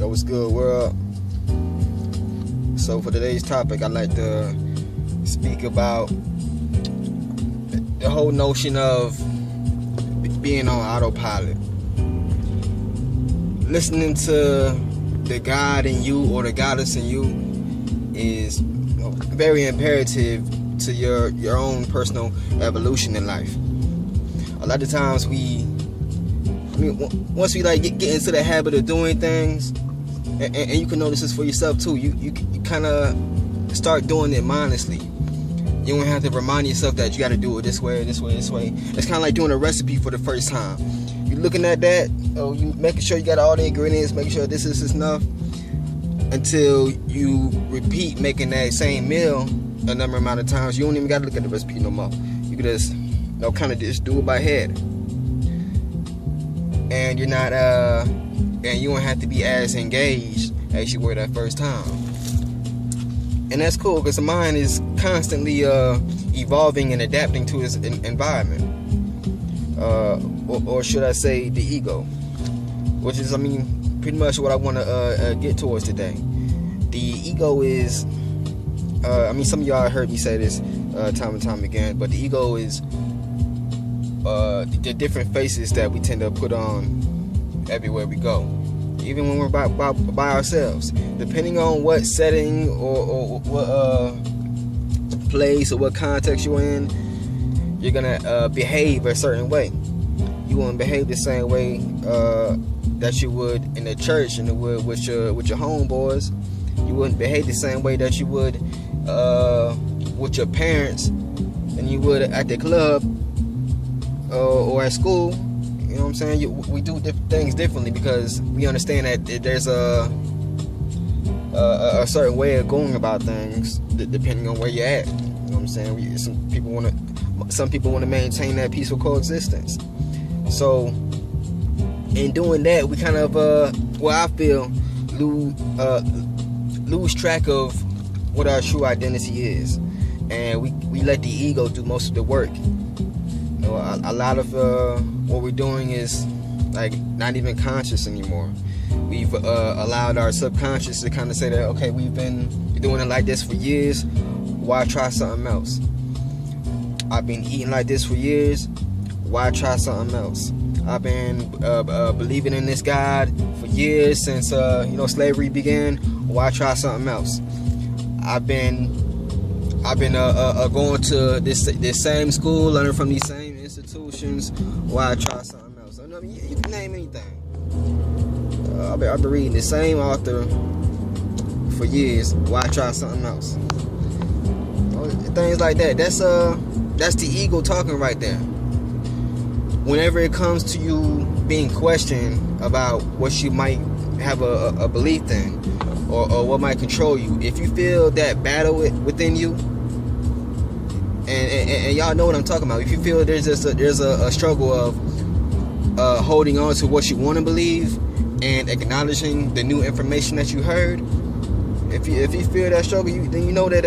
Yo, what's good, world? So for today's topic, I'd like to speak about the whole notion of being on autopilot. Listening to the God in you or the goddess in you is very imperative to your own personal evolution in life. A lot of times once we like get into the habit of doing things, and you can notice this for yourself too, you kind of start doing it mindlessly. You don't have to remind yourself that you got to do it this way. It's kind of like doing a recipe for the first time. You're looking at that, you making sure you got all the ingredients, making sure this is enough, until you repeat making that same meal a number amount of times. You don't even got to look at the recipe no more. You can just kind of just do it by head. And you're not and you don't have to be as engaged as you were that first time. And that's cool, because the mind is constantly evolving and adapting to its environment, or should I say the ego, which is pretty much what I want to get towards today. The ego is some of y'all heard me say this time and time again, but the ego is the different faces that we tend to put on everywhere we go, even when we're by ourselves. Depending on what setting or what place or what context you're in, you're gonna behave a certain way. You wouldn't behave the same way that you would in the church and would with your homeboys. You wouldn't behave the same way that you would with your parents and you would at the club or at school. You know what I'm saying? We do things differently because we understand that there's a certain way of going about things depending on where you're at. You know what I'm saying? Some people want to maintain that peaceful coexistence. So in doing that, we kind of I feel lose track of what our true identity is, and we let the ego do most of the work. You know, a lot of what we're doing is like not even conscious anymore. We've allowed our subconscious to kind of say that, okay, we've been doing it like this for years, why try something else? I've been eating like this for years, why try something else? I've been believing in this God for years, since slavery began, why try something else? I've been going to this same school, learning from these same institutions, why try something else? You can name anything. I've been reading the same author for years, why try something else? Things like that. That's the ego talking right there. Whenever it comes to you being questioned about what you might have a belief in, or what might control you, if you feel that battle within you, and y'all know what I'm talking about, if you feel there's a struggle of holding on to what you want to believe and acknowledging the new information that you heard, if you feel that struggle, then you know that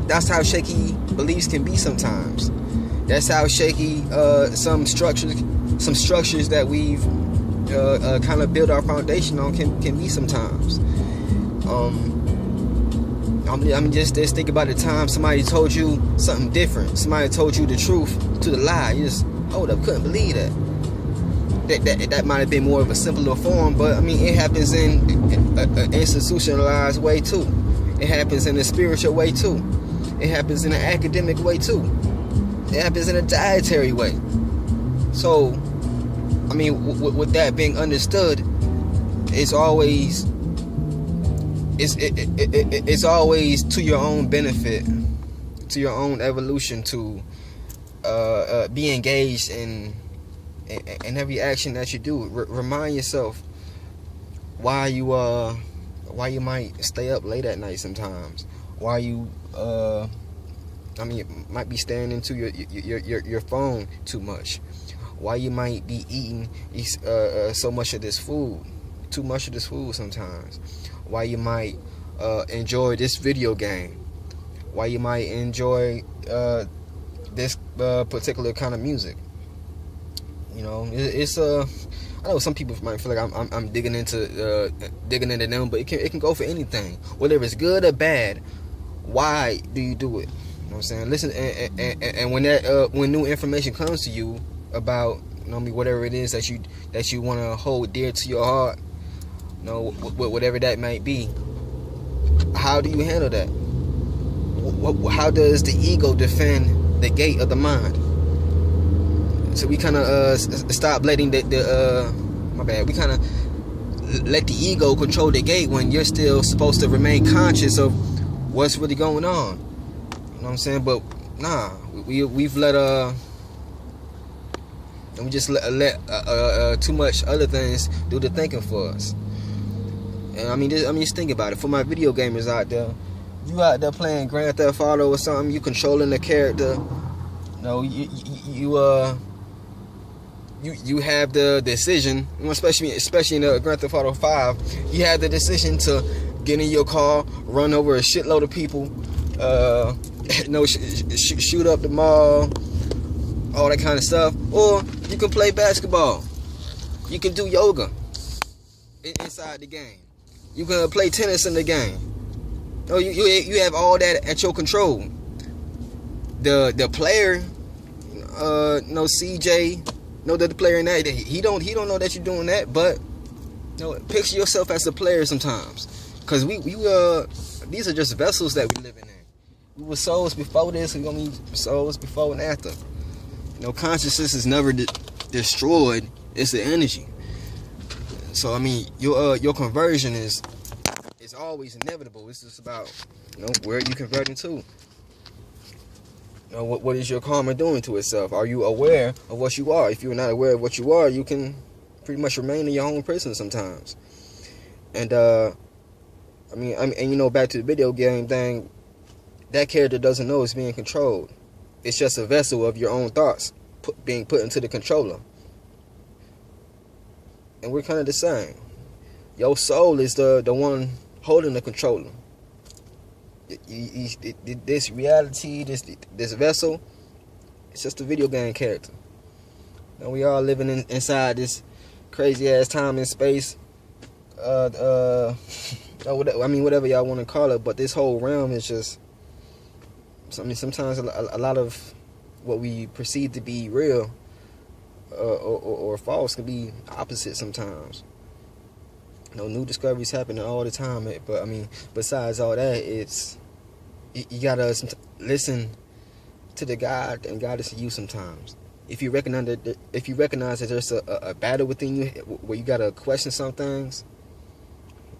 that's how shaky beliefs can be sometimes. That's how shaky some structures that we've kind of built our foundation on can be sometimes. Just think about the time somebody told you something different. Somebody told you the truth to the lie. You just couldn't believe that. That might have been more of a simpler form, but it happens in an institutionalized way too. It happens in a spiritual way too. It happens in an academic way too. It happens in a dietary way. So, with that being understood, it's always to your own benefit, to your own evolution, to be engaged in every action that you do. Remind yourself why you might stay up late at night sometimes. Why you might be staring into your phone too much. Why you might be eating so much of this food, too much of this food sometimes. Why you might enjoy this video game. Why you might enjoy this particular kind of music. You know, it's I know some people might feel like I'm digging into them, but it can go for anything, whether it's good or bad. Why do you do it? You know what I'm saying? Listen, and when new information comes to you about, you know, whatever it is that you want to hold dear to your heart, you know, whatever that might be, how do you handle that? How does the ego defend the gate of the mind? So we kind of stop letting my bad. We kind of let the ego control the gate when you're still supposed to remain conscious of what's really going on. You know what I'm saying? But nah, we've let and we just let too much other things do the thinking for us. And I mean, just think about it. For my video gamers out there, you out there playing Grand Theft Auto or something, you controlling the character. You know, you have the decision, especially in Grand Theft Auto 5, you have the decision to get in your car, run over a shitload of people, shoot up the mall, all that kind of stuff. Or you can play basketball. You can do yoga inside the game. You can play tennis in the game. Oh, you have all that at your control. The player, CJ, that the player in that he don't know that you're doing that, but picture yourself as a player sometimes, because we these are just vessels that we living in. We were souls before this, we're gonna be souls before and after. Consciousness is never destroyed; it's the energy. So I mean, your conversion is always inevitable. It's just about where you converting to. What is your karma doing to itself? Are you aware of what you are? If you're not aware of what you are, you can pretty much remain in your own prison sometimes. And back to the video game thing, that character doesn't know it's being controlled. It's just a vessel of your own thoughts being put into the controller. And we're kind of the same. Your soul is the one holding the controller. This reality, this vessel, it's just a video game character. We all living inside this crazy ass time and space. Whatever y'all want to call it, but this whole realm is just. Sometimes a lot of what we perceive to be real or false can be opposite sometimes. New discoveries happening all the time. But besides all that, you gotta listen to the God, and God is to you sometimes. If you recognize that there's a battle within you where you gotta question some things,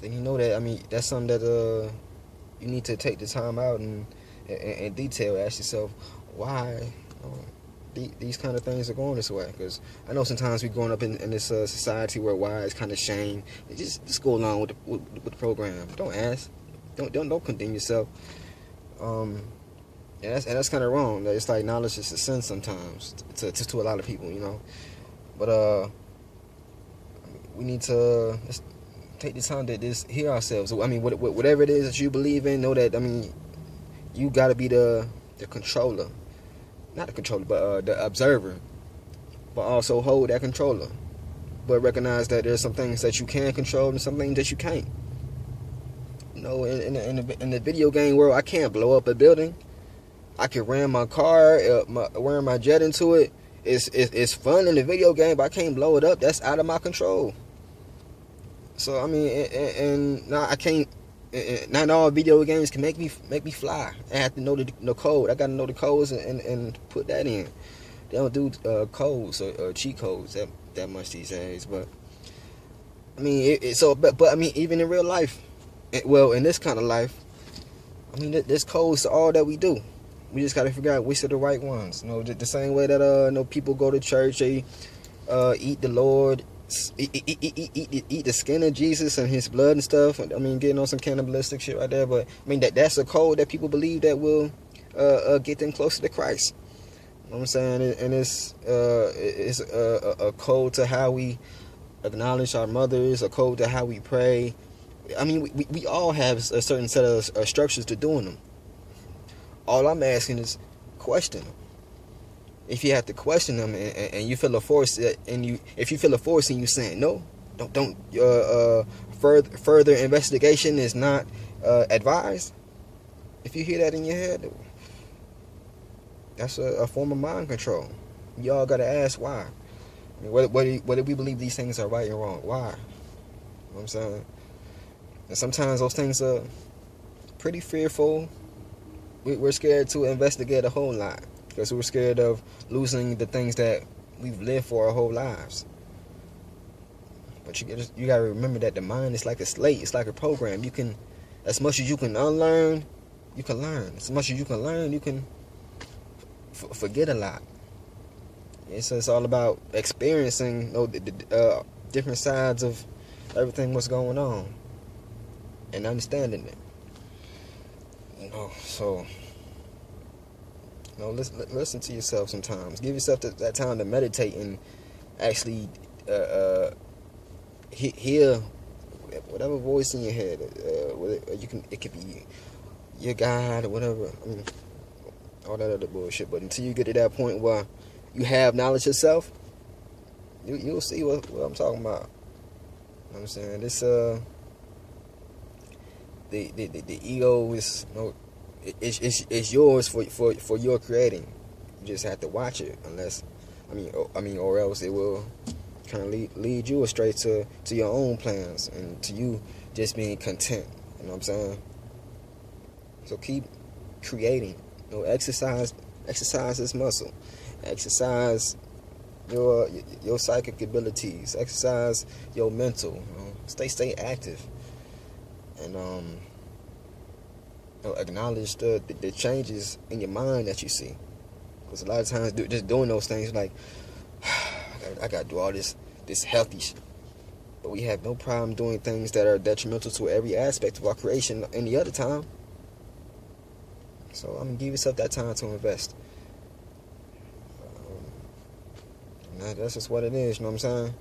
then you know that that's something that you need to take the time out and in detail ask yourself why these kind of things are going this way. Because I know sometimes we're growing up in this society where why is kind of shame. Just go along with the program. Don't ask. Don't condemn yourself. And that's kind of wrong. It's like knowledge is a sin sometimes to a lot of people, But we need to take the time to just hear ourselves. Whatever it is that you believe in, know that you gotta be the controller, not the controller, but the observer. But also hold that controller. But recognize that there's some things that you can control and some things that you can't. In the video game world, I can't blow up a building. I can ram my car, ram my jet into it. It's fun in the video game, but I can't blow it up. That's out of my control. So I can't. Not all video games can make me fly. I have to know the code. I gotta know the codes and put that in. They don't do codes or cheat codes that much these days. But even in real life, in this kind of life, there's codes to all that we do. We just gotta figure out which are the right ones. The same way that people go to church, they eat the Lord. Eat the skin of Jesus and his blood and stuff. Getting on some cannibalistic shit right there. But that's a code that people believe that will get them closer to Christ. You know what I'm saying? And it's a code to how we acknowledge our mothers, a code to how we pray. We all have a certain set of structures to doing them. All I'm asking is question them. if you have to question them and you feel a force, if you feel a force and you saying no, don't further investigation is not advised. If you hear that in your head, that's a form of mind control. Y'all gotta ask why. I mean, whether we believe these things are right and wrong, why? You know what I'm saying? And sometimes those things are pretty fearful. We're scared to investigate a whole lot because we're scared of losing the things that we've lived for our whole lives. But you gotta remember that the mind is like a slate. It's like a program. You can, as much as you can unlearn, you can learn. As much as you can learn, you can forget a lot. It's all about experiencing the different sides of everything what's going on and understanding it. So listen to yourself sometimes. Give yourself that time to meditate and actually hear whatever voice in your head. It could be your God or whatever. I mean, all that other bullshit. But until you get to that point where you have knowledge yourself, you'll see what I'm talking about. You know what I'm saying? This the ego is it's yours for your creating. You just have to watch it, or else it will kind of lead you astray to your own plans and to you just being content. You know what I'm saying? So keep creating. Exercise this muscle. Exercise your psychic abilities. Exercise your mental. Stay active. And acknowledge the changes in your mind that you see. Because a lot of times just doing those things like I gotta do all this healthy shit. But we have no problem doing things that are detrimental to every aspect of our creation any other time. So give yourself that time to invest. That's just what it is, you know what I'm saying?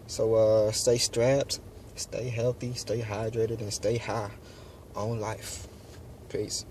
So stay strapped, stay healthy, stay hydrated, and stay high on life. Peace.